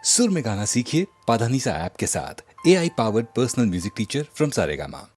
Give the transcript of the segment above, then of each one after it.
सुर में गाना सीखिए पाधानीसा ऐप के साथ। AI powered personal music teacher from Saregama.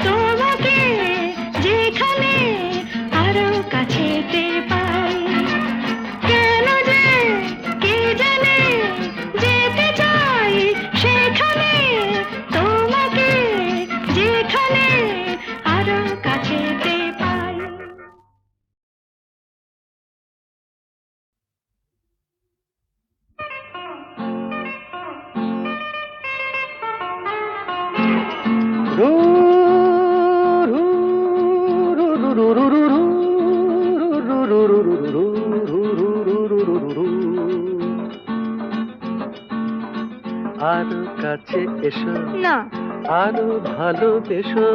তোমাকে যেখানে আরো কাছেতে পাই, কেন যে কে জানে যেতে চাই সেখানে, তোমাকে যেখানে আরো কাছেতে পাই। আরো কাছে এসো না, আরো ভালোবেসো,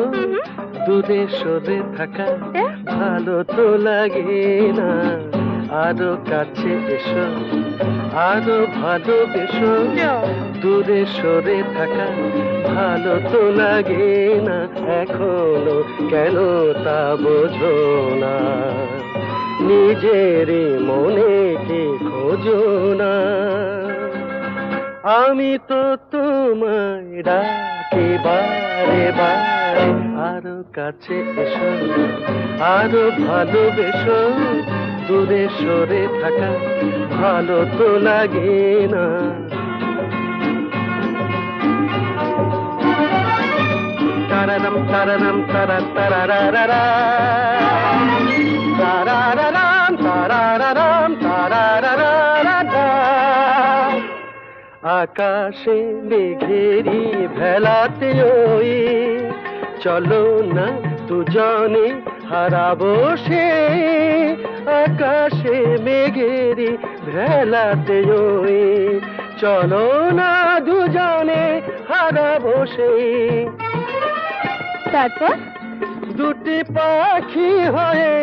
দূরে সরে থাকা ভালো তো লাগে না। আরো কাছে এসো আরো ভালোবেসো, দূরে সরে থাকা ভালো তো লাগে না। এখনো কেন তা বোঝো না, নিজেরই মনে কি খোঁজো না। আমি তো তোমায় ডাকি বারে বারে, আরো কাছে এসো আরো ভালোবেসো, দূরে সরে থাকা ভালো তো লাগে না। তারারাম তারারাম তারা তারারারা, তারারারাম তারারারাম তারারারা। আকাশে মেঘেরি ভেলাতে ওই, চলো না দুজনে হারাবো সে। আকাশে মেঘেরি ভেলাতে ওই, চলো না দুজনে হারাবো সে। তারপর দুটি পাখি হয়ে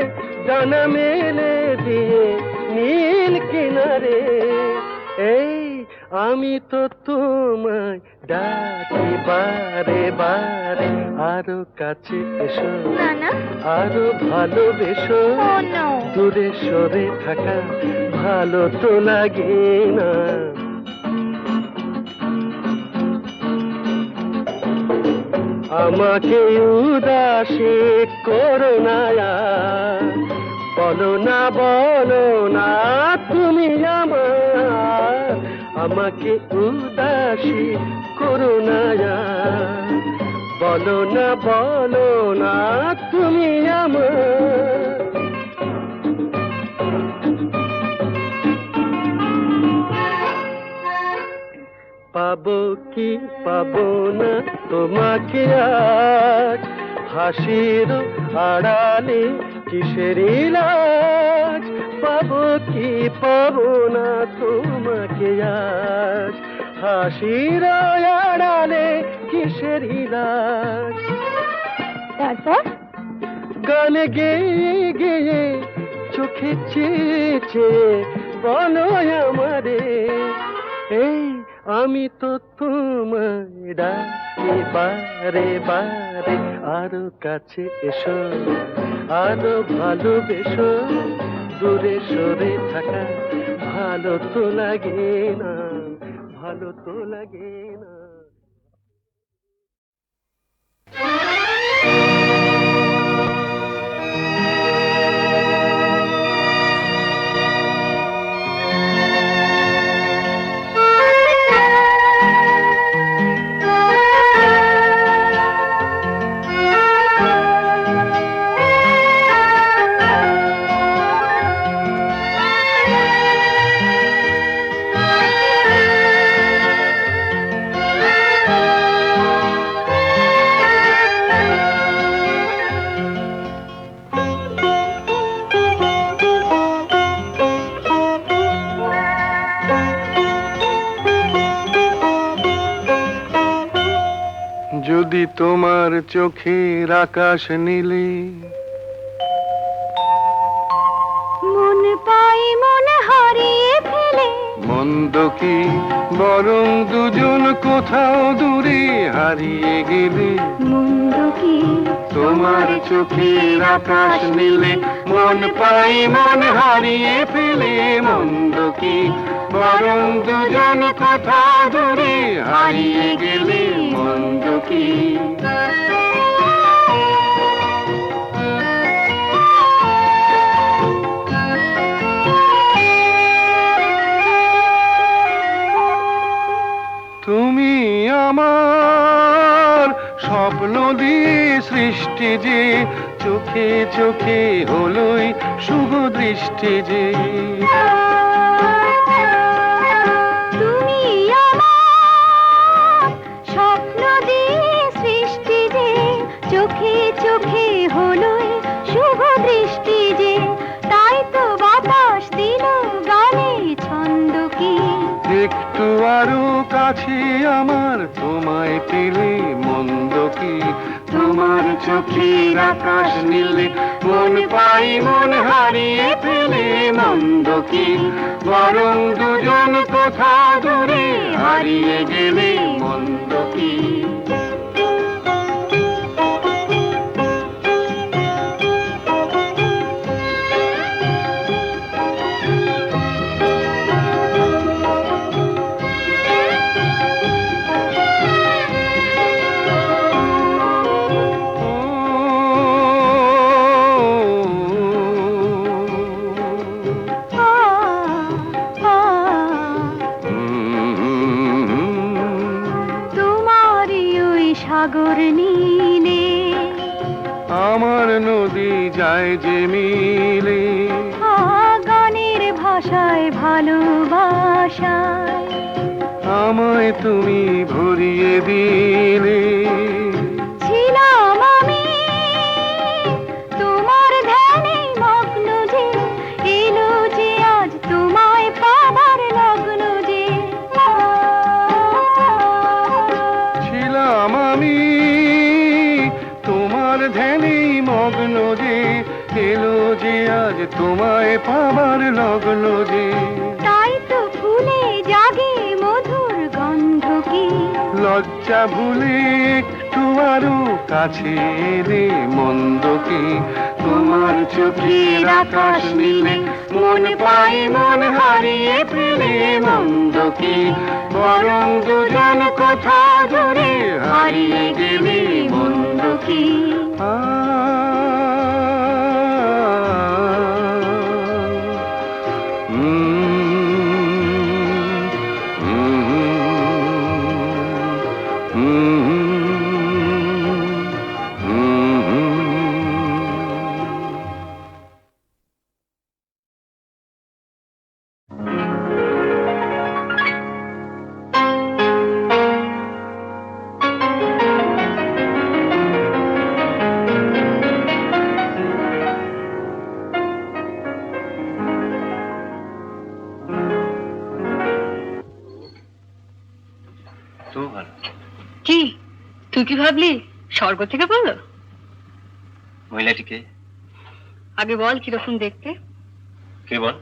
ডানা মেলে দিয়ে নীল কিনারে, এই আমি তো তোমায় ডাকি বারে বারে, আরো কাছে এসো না না, আরো ভালোবেসো, ও নো, দূরে সরে থাকা ভালো তো লাগে না। আমাকে উদাসী করো না, বলো না বলো না তুমি আমার। আমাকে উদাসী করো না, বলো না তুমি আমার। পাবো কি পাবো না তোমাকে আজ, হাসির আড়ালে কিসের লাজ। পাবো কি পাবো না তোমাকে আজ, হাসির আড়ালে কিসের লাজ। তারপর গান গেয়ে গেয়ে চোখে চেয়ে চেয়ে বলো আমারে, এই আমি তো তোমায় ডাকি বারে বারে, আরো কাছে এসো আরো ভালোবেসো, দূরে সরে থাকা ভালো তো লাগে না, ভালো তো লাগে না। যদি তোমার চোখের আকাশ নীলে, মন পাই মন হারিয়ে ফেলে, মন্দ কি বরং দুজন কোথাও দূরে হারিয়ে গেলে। মন্দ কি তোমার চোখের আকাশ নীলে, মন পাই মন হারিয়ে ফেলে। মন্দ কি বরং দুজন কোথাও দূরে হারিয়ে গেলে। মন্দ কি সৃষ্টি যে, চোখে চোখে হলোই শুভ দৃষ্টি যে। তুমি আমার স্বপ্ন দিয়ে সৃষ্টি যে, চোখে চোখে হলোই শুভ দৃষ্টি যে। তাই তো বাতাস দিল গানে ছন্দ কি। একটু আরো কাছে আমার তোমায় পেলে মন্দ কি। তোমার চোখের আকাশ নীলে মন পাই মন হারিয়ে ফেলে মন্দ কি। বরং দুজন কোথা দূরে হারিয়ে গেলে মন্দ কি। সাগর নীলে আমার নদী যায় যে মিলে। গানের ভাষায় ভালোবাসায় আমায় তুমি ভরিয়ে দিলে। ছিলাম আমি তোমার ধ্যানে মগ্ন যে, এলো যে আজ তোমায় পাবার লগ্ন যে। ছিলাম আমি তোমার ধ্যানে মগ্ন যে, এলো যে আজ তোমায় পাবার লগ্ন যে। তাই তো ফুলে জাগে মধুর গন্ধ কি। লজ্জা ভুলে একটু আরো কাছে এলে মন্দ কি। তোমার চোখের আকাশ নীলে মন পাই মন হারিয়ে ফেলে মন্দ কি। বরং দুজন কোথা দূরে হারিয়ে গেলে মন্দ কি। কি তুই কি ভাবলি স্বর্গ থেকে বললো? মহিলাটিকে আগে বল কিরকম দেখতে। কে বল?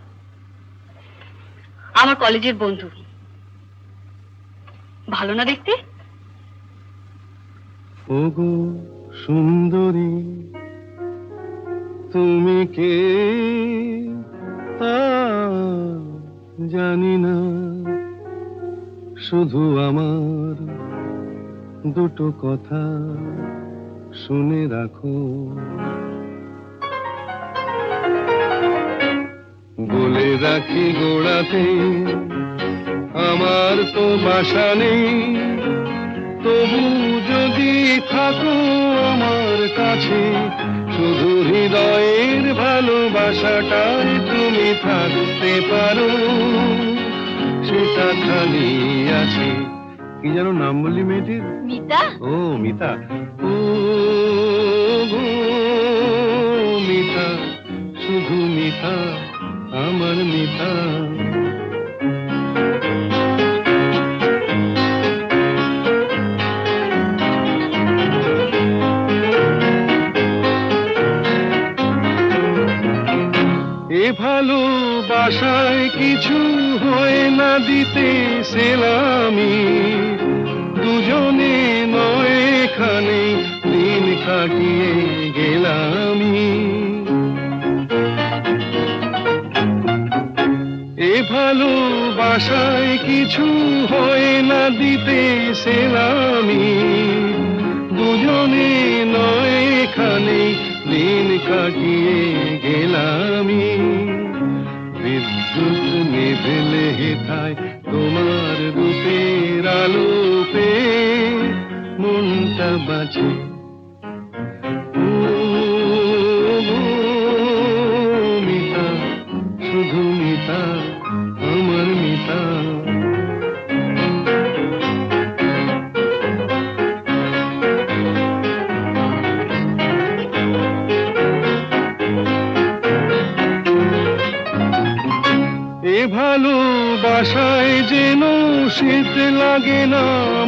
আমার কলেজের বন্ধু। ভালো না দেখতে? ওগো সুন্দরী তুমি কে তা জানি না, শুধু আমার দুটো কথা শুনে রাখো। বলে রাখি গোড়াতে আমার তো বাসা নেই, তবু যদি থাকো আমার কাছে, শুধু হৃদয়ের ভালোবাসাটাই তুমি থাকতে পারো, সেটা খালি আছে। কি যেন নাম বললি মেয়েটির? মিতা। ও মিতা। ও গো মিতা, শুধু মিতা, আমার মিতা। এ ভালোবাসায় কিছু হয় না দিতে সেলামি, দুজনে নয় এখানে দিন কাটিয়ে গেলামি। এ ভালোবাসায় কিছু হয় না দিতে সেলামি, দুজনে নয় এখানে দিন কাটিয়ে গেলামি। বিদ্যুৎ নিভেলে হেথায় তোমার রূপের আলো পেয়ে মনটা বাঁচে, ভালোবাসায় যেন শীত লাগে না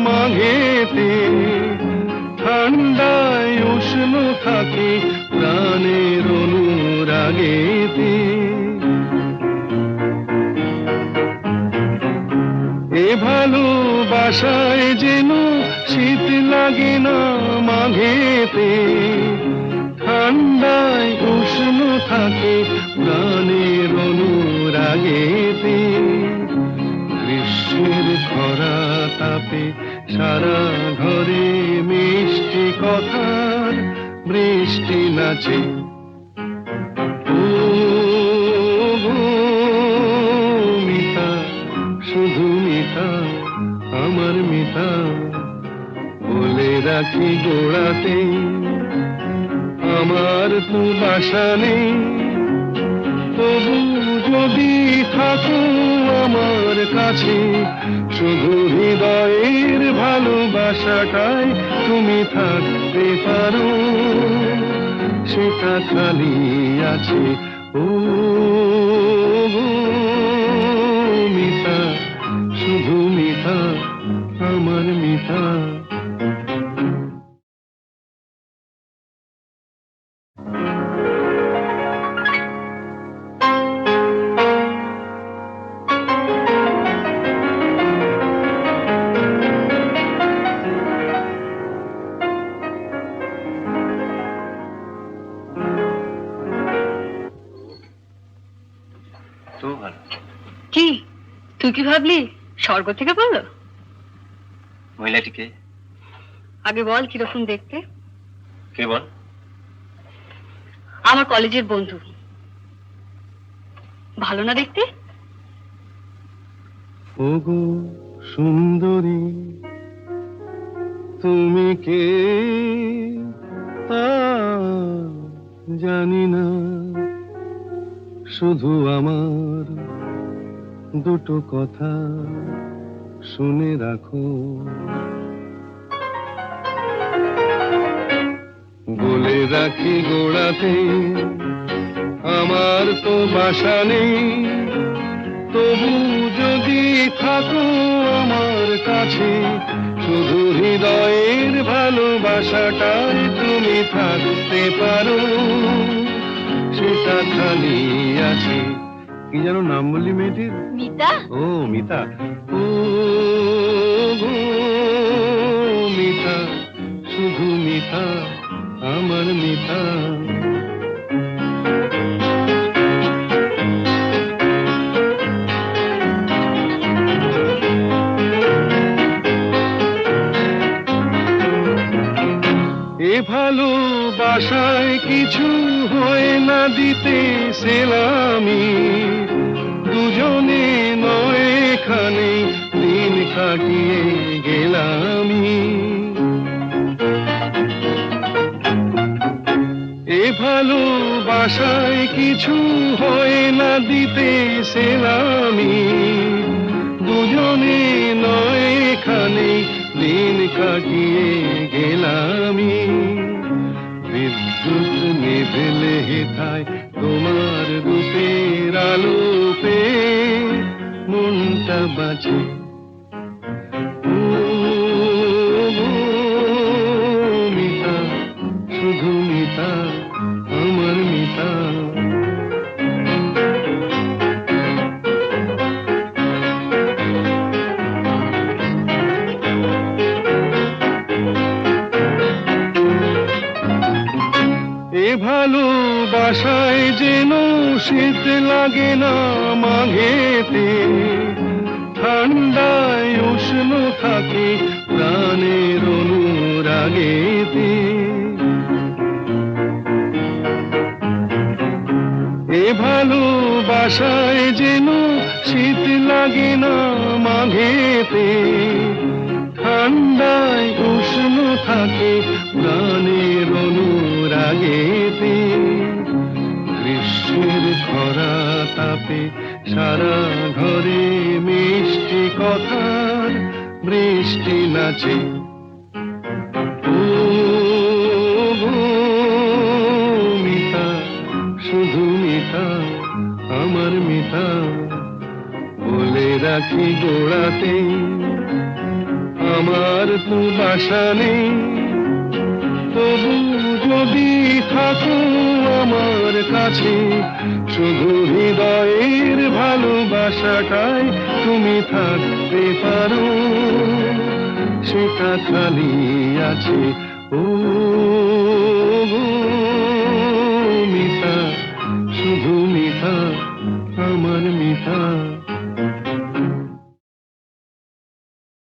মাঘেতে, ঠান্ডায় উষ্ণ থাকে প্রাণের অনুরাগেতে। এ ভালোবাসায় যেন শীত লাগে না মাঘেতে, ঠান্ডায় উষ্ণ থাকে প্রাণের অনুরাগেতে। গ্রীষ্মের খরা তাপে সারা ঘরে মিষ্টি কথার বৃষ্টি নাচে। ও গো মিতা, শুধু মিতা, আমার মিতা, বলে রাখি গোড়াতে আমার তো বাসা নেই, তবু যদি থাকো আমার কাছে, শুধু হৃদয়ের ভালোবাসাটাই তুমি থাকতে পারো, সেটা খালি আছে। ও গো মিতা, শুধু মিতা, আমার মিতা। তো ভালো। কি তুই কি ভাবলি স্বর্গ থেকে বললো? মহিলাটিকে আগে বল কিরকম দেখতে। কে বল? আমার কলেজের বন্ধু। ভালো না দেখতে? ওগো সুন্দরী, তুমি কে তা জানি না, শুধু আমার দুটো কথা শুনে রাখো। বলে রাখি গোড়াতে আমার তো বাসা নেই, তবু যদি থাকো আমার কাছে, শুধু হৃদয়ের ভালোবাসাটাই তুমি থাকতে পারো, সেটা খালি আছে। কি যেন নাম বললি মেয়েটির? মিতা। ও মিতা। ও গো মিতা, শুধু মিতা, আমার মিতা। এ ভালোবাসায় কিছু হয় না দিতে সেলামি, দুজনে নয় এখানে দিন কাটিয়ে গেলামি। এ ভালোবাসায় কিছু হয় না দিতে সেলামি, দুজনে নয় এখানে দিন কাটিয়ে গেলামি। বিদ্যুৎ নিভেলে হেথায় তোমার রূপের আলো পেয়ে মনটা বাঁচে। ও গো মিতা, শুধু মিতা, আমার মিতা। এ ভালোবাসায় যেন শীত লাগে না মাঘেতে, ঠান্ডায় উষ্ণ থাকে প্রাণের অনুরাগেতে। এ ভালোবাসায় যেন শীত লাগে না মাঘেতে, ঠান্ডায় উষ্ণ থাকে প্রাণের অনুরাগেতে। গ্রীষ্মের খরা তাপে সারা ঘরে মিষ্টি কথার বৃষ্টি নাচে। ও গো মিতা, শুধু মিতা, আমার মিতা। রাখি গোড়াতে, আমার তো বাসা নেই, তবু যদি থাকো আমার কাছে, শুধু হৃদয়ের ভালোবাসাটাই তুমি থাকতে পারো, সেটা খালি আছে। ও গো মিতা, শুধু মিতা, আমার মিতা।